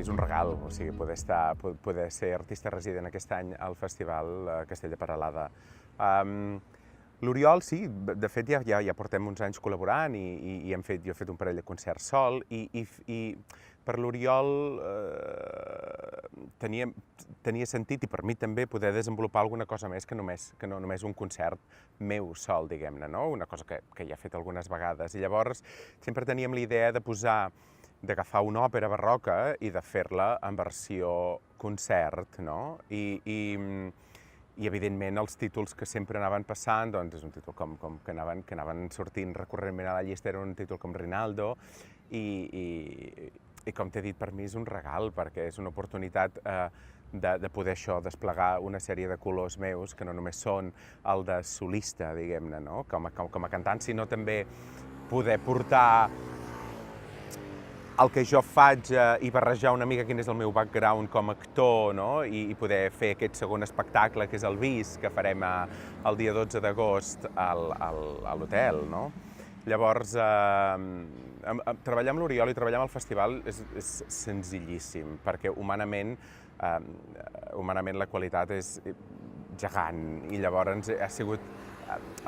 és un regal, o sigui, poder ser artista resident aquest any al Festival Castell de Peralada. L'Oriol, sí, de fet ja portem uns anys col·laborant i jo he fet un parell de concerts sol i per l'Oriol tenia sentit, i per mi també, poder desenvolupar alguna cosa més que no només un concert meu sol, diguem-ne, no? Una cosa que ja he fet algunes vegades. I llavors sempre teníem la idea d'agafar una òpera barroca i de fer-la en versió concert, no? I evidentment els títols que sempre anaven passant, doncs és un títol que anaven sortint recurrentment a la llista, era un títol com Rinaldo, i com t'he dit, per mi és un regal, perquè és una oportunitat de poder desplegar una sèrie de colors meus que no només són el de solista, diguem-ne, no? Com a cantant, sinó també poder portar el que jo faig i barrejar una mica quin és el meu background com a actor, no? I poder fer aquest segon espectacle, que és el Bis, que farem el dia 12 d'agost a l'hotel, no? Llavors, treballar amb l'Oriol i treballar amb el festival és senzillíssim, perquè humanament la qualitat és gegant, i llavors ha sigut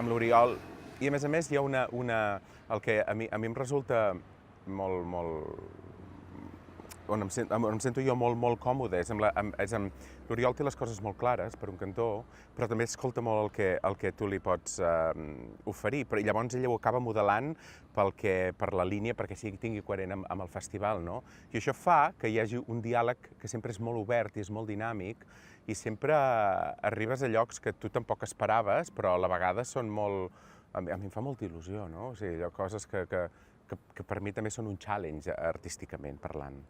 amb l'Oriol, i a més hi ha el que a mi em resulta on em sento jo molt còmode, l'Oriol té les coses molt clares, per un cantó, però també escolta molt el que tu li pots oferir, i llavors ella ho acaba modelant per la línia, perquè tingui coherent amb el festival, no? I això fa que hi hagi un diàleg que sempre és molt obert i és molt dinàmic, i sempre arribes a llocs que tu tampoc esperaves, però a la vegada són molt... A mi em fa molta il·lusió, no? O sigui, coses que per mi també són un challenge artísticament parlant.